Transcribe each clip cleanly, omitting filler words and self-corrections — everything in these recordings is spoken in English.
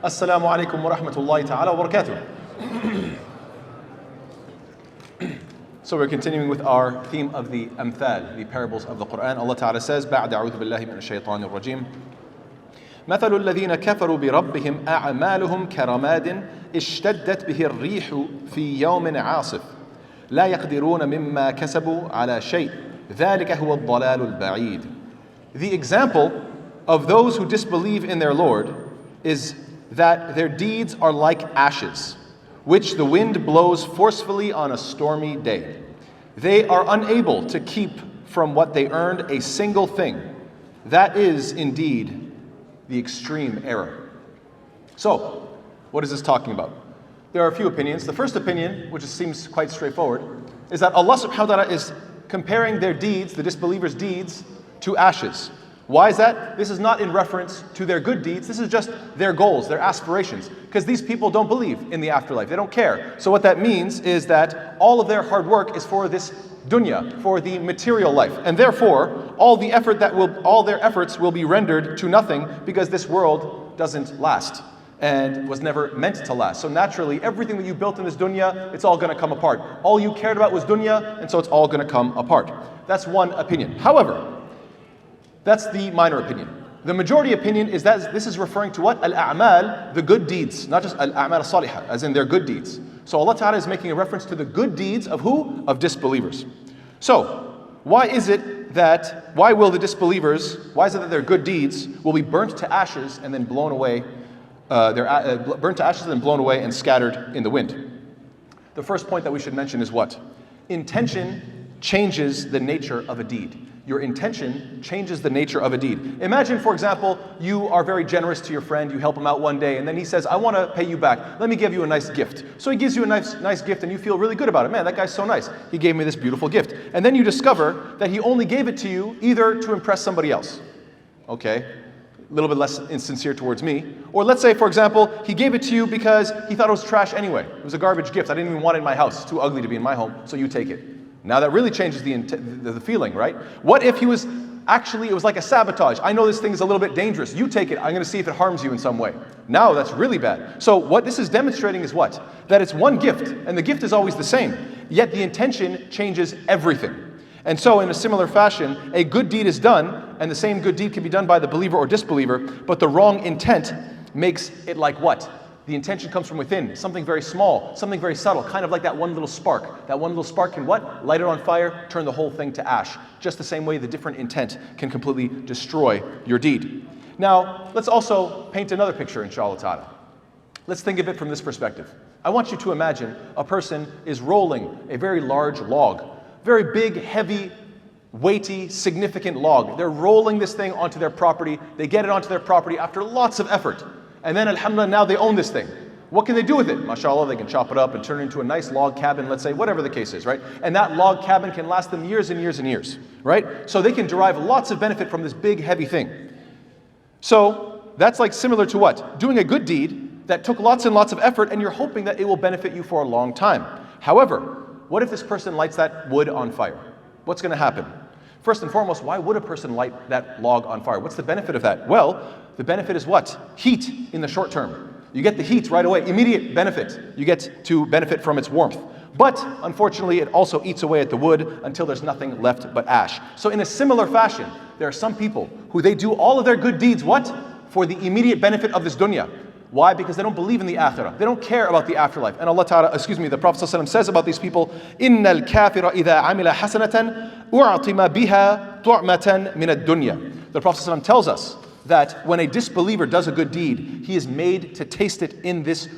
Assalamu alaikum wa rahmatullahi ta'ala wa barakatuh. So we're continuing with our theme of the amthal, the parables of the Quran. Allah Ta'ala says, بعد أعوذ بالله من الشيطان الرجيم. مثل الذين كفروا بربهم أعمالهم كرماد اشتدت به الريح في يوم عاصف لا يقدرون مما كسبوا على شيء ذلك هو الضلال البعيد. The example of those who disbelieve in their Lord is that their deeds are like ashes, which the wind blows forcefully on a stormy day. They are unable to keep from what they earned a single thing. That is indeed the extreme error. So, what is this talking about? There are a few opinions. The first opinion, which seems quite straightforward, is that Allah subhanahu wa ta'ala is comparing their deeds, the disbelievers' deeds, to ashes. Why is that? This is not in reference to their good deeds. This is just their goals, their aspirations. Because these people don't believe in the afterlife. They don't care. So what that means is that all of their hard work is for this dunya, for the material life. And therefore, all their efforts will be rendered to nothing because this world doesn't last and was never meant to last. So naturally, everything that you built in this dunya, it's all going to come apart. All you cared about was dunya, and so it's all going to come apart. That's one opinion. However, that's the minor opinion. The majority opinion is that this is referring to what? Al-a'mal, the good deeds, not just al-a'mal as-salihah, as in their good deeds. So Allah Ta'ala is making a reference to the good deeds of who? Of disbelievers. So, why is it that their good deeds will be burnt to ashes and then blown away, burnt to ashes and then blown away and scattered in the wind? The first point that we should mention is what? Intention changes the nature of a deed. Your intention changes the nature of a deed. Imagine, for example, you are very generous to your friend, you help him out one day, and then he says, I want to pay you back. Let me give you a nice gift. So he gives you a nice gift, and you feel really good about it. Man, that guy's so nice. He gave me this beautiful gift. And then you discover that he only gave it to you either to impress somebody else. Okay, a little bit less insincere towards me. Or let's say, for example, he gave it to you because he thought it was trash anyway. It was a garbage gift. I didn't even want it in my house. It's too ugly to be in my home, so you take it. Now that really changes the feeling, right? What if it was like a sabotage? I know this thing is a little bit dangerous. You take it. I'm going to see if it harms you in some way. Now that's really bad. So what this is demonstrating is what? That it's one gift, and the gift is always the same. Yet the intention changes everything. And so in a similar fashion, a good deed is done, and the same good deed can be done by the believer or disbeliever, but the wrong intent makes it like what? The intention comes from within, something very small, something very subtle, kind of like that one little spark. That one little spark can what? Light it on fire, turn the whole thing to ash. Just the same way the different intent can completely destroy your deed. Now, let's also paint another picture, inshallah ta'ala. Let's think of it from this perspective. I want you to imagine a person is rolling a very large log, very big, heavy, weighty, significant log. They're rolling this thing onto their property. They get it onto their property after lots of effort. And then, alhamdulillah, now they own this thing. What can they do with it? MashaAllah, they can chop it up and turn it into a nice log cabin, let's say, whatever the case is, right? And that log cabin can last them years and years and years, right? So they can derive lots of benefit from this big, heavy thing. So that's like similar to what? Doing a good deed that took lots and lots of effort, and you're hoping that it will benefit you for a long time. However, what if this person lights that wood on fire? What's going to happen? First and foremost, why would a person light that log on fire? What's the benefit of that? Well, the benefit is what? Heat in the short term. You get the heat right away, immediate benefit. You get to benefit from its warmth. But unfortunately, it also eats away at the wood until there's nothing left but ash. So in a similar fashion, there are some people who they do all of their good deeds, what? For the immediate benefit of this dunya. Why? Because they don't believe in the akhirah. They don't care about the afterlife. And the Prophet ﷺ says about these people, إِنَّ الْكَافِرَ إِذَا عَمِلَ حَسَنَةً أُعْطِمَ بِهَا طُعْمَةً مِنَ الدُّنْيَا. The Prophet ﷺ tells us that when a disbeliever does a good deed, he is made to taste it in this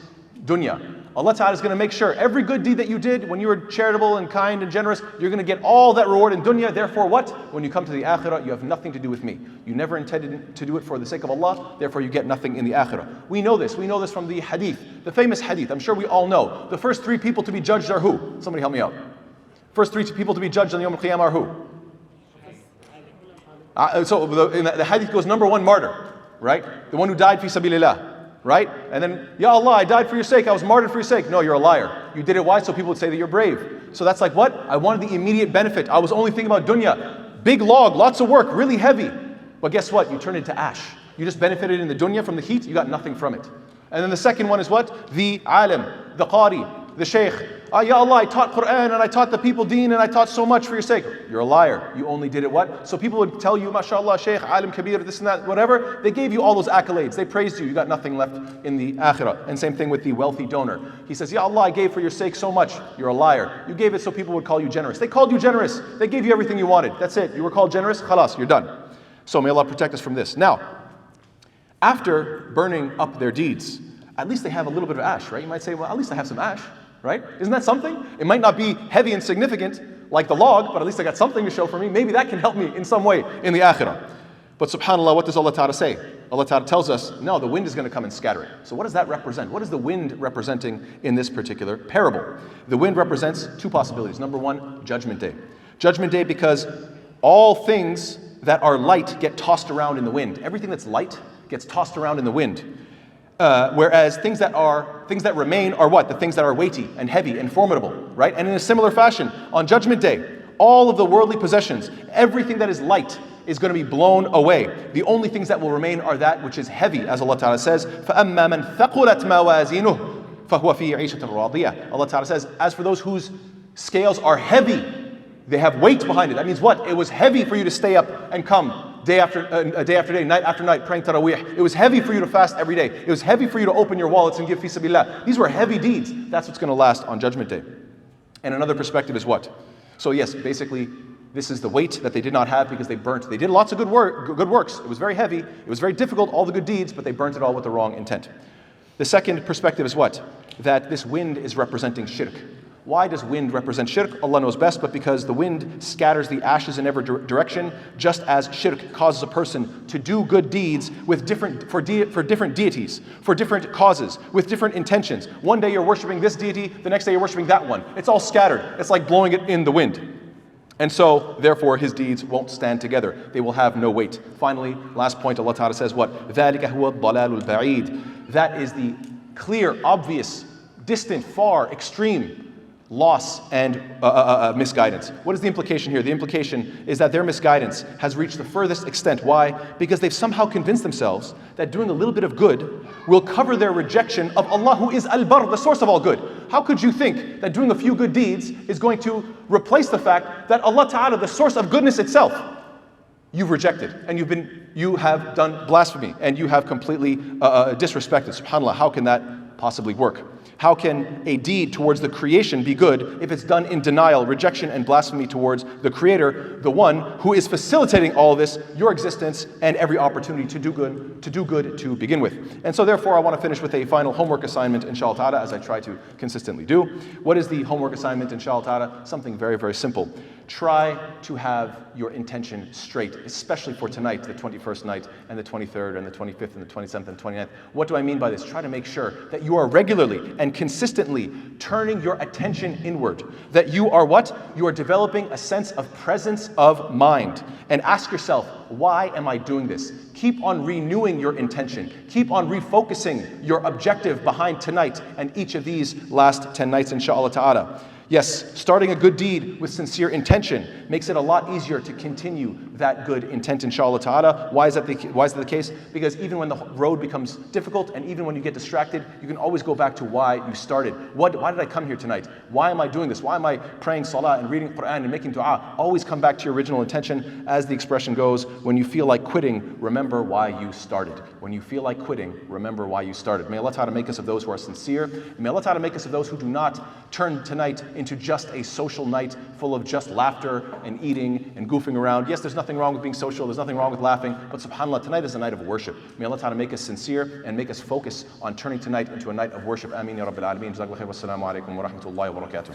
dunya. Allah Ta'ala is going to make sure every good deed that you did when you were charitable and kind and generous, you're going to get all that reward in dunya. Therefore what? When you come to the akhirah, you have nothing to do with me. You never intended to do it for the sake of Allah, therefore you get nothing in the akhirah. We know this from the hadith, the famous hadith. I'm sure we all know. The first three people to be judged are who? Somebody help me out. First three people to be judged on the Yawm al-Qiyamah are who? So the hadith goes, number one, martyr, right? The one who died fi sabilillah. Right? And then, Ya Allah, I died for your sake, I was martyred for your sake. No, you're a liar. You did it why? So people would say that you're brave. So that's like what? I wanted the immediate benefit. I was only thinking about dunya. Big log, lots of work, really heavy. But guess what? You turned it into ash. You just benefited in the dunya from the heat, you got nothing from it. And then the second one is what? The alim, the qari, the shaykh. Ya Allah, I taught Quran and I taught the people deen and I taught so much for your sake. You're a liar. You only did it what? So people would tell you, mashallah, shaykh, alim kabir, this and that, whatever. They gave you all those accolades. They praised you. You got nothing left in the akhirah. And same thing with the wealthy donor. He says, Ya Allah, I gave for your sake so much. You're a liar. You gave it so people would call you generous. They called you generous. They gave you everything you wanted. That's it. You were called generous. Khalas, you're done. So may Allah protect us from this. Now, after burning up their deeds, at least they have a little bit of ash, right? You might say, well, at least I have some ash, right? Isn't that something? It might not be heavy and significant like the log, but at least I got something to show for me. Maybe that can help me in some way in the akhirah. But subhanAllah, what does Allah Ta'ala say? Allah Ta'ala tells us, no, the wind is going to come and scatter it. So what does that represent? What is the wind representing in this particular parable? The wind represents two possibilities. Number one, Judgment Day. Judgment Day because all things that are light get tossed around in the wind. Everything that's light gets tossed around in the wind. Whereas things that remain are what? The things that are weighty and heavy and formidable, right? And in a similar fashion, on Judgment Day, all of the worldly possessions, everything that is light is going to be blown away. The only things that will remain are that which is heavy, as Allah Ta'ala says, فَأَمَّا مَنْ ثَقُلَتْ مَوَازِينُهُ فَهُوَ فِي عِيشَةٍ رَاضِيَةٍ. Allah Ta'ala says, as for those whose scales are heavy, they have weight behind it. That means what? It was heavy for you to stay up and come day after day, night after night, praying tarawih. It was heavy for you to fast every day. It was heavy for you to open your wallets and give fi sabilillah. These were heavy deeds. That's what's going to last on Judgment Day. And another perspective is what? So yes, basically, this is the weight that they did not have because they burnt. They did lots of good works. It was very heavy. It was very difficult, all the good deeds, but they burnt it all with the wrong intent. The second perspective is what? That this wind is representing shirk. Why does wind represent shirk? Allah knows best, but because the wind scatters the ashes in every direction, just as shirk causes a person to do good deeds with for different deities, for different causes, with different intentions. One day you're worshiping this deity, the next day you're worshiping that one. It's all scattered. It's like blowing it in the wind. And so, therefore, his deeds won't stand together. They will have no weight. Finally, last point, Allah Ta'ala says what? ذَلِكَ هُوَ الضَّلَالُ الْبَعِيدُ. That is the clear, obvious, distant, far, extreme loss and misguidance. What is the implication here? The implication is that their misguidance has reached the furthest extent. Why? Because they've somehow convinced themselves that doing a little bit of good will cover their rejection of Allah, who is Al-Barr, the source of all good. How could you think that doing a few good deeds is going to replace the fact that Allah Ta'ala, the source of goodness itself, you've rejected and you have done blasphemy and you have completely disrespected? SubhanAllah, how can that possibly work? How can a deed towards the creation be good if it's done in denial, rejection, and blasphemy towards the Creator, the one who is facilitating all of this, your existence, and every opportunity to do good to begin with? And so therefore I want to finish with a final homework assignment, inshallah ta'ala, as I try to consistently do. What is the homework assignment, inshallah ta'ala? Something very, very simple. Try to have your intention straight, especially for tonight, the 21st night, and the 23rd, and the 25th, and the 27th, and 29th. What do I mean by this? Try to make sure that you are regularly and consistently turning your attention inward. That you are what? You are developing a sense of presence of mind. And ask yourself, why am I doing this? Keep on renewing your intention. Keep on refocusing your objective behind tonight and each of these last 10 nights, inshallah ta'ala. Yes, starting a good deed with sincere intention makes it a lot easier to continue that good intent, inshallah ta'ala. Why is that the case? Because even when the road becomes difficult and even when you get distracted, you can always go back to why you started. Why did I come here tonight? Why am I doing this? Why am I praying salah and reading Quran and making dua? Always come back to your original intention. As the expression goes, when you feel like quitting, remember why you started. When you feel like quitting, remember why you started. May Allah ta'ala make us of those who are sincere. May Allah ta'ala make us of those who do not turn tonight into just a social night full of just laughter and eating and goofing around. Yes, there's nothing wrong with being social, there's nothing wrong with laughing, but subhanAllah, tonight is a night of worship. May Allah ta'ala make us sincere and make us focus on turning tonight into a night of worship. Ameen ya Rabbil Alameen. Jazakallahu khair. Wassalamu alaikum wa rahmatullahi wa barakatuh.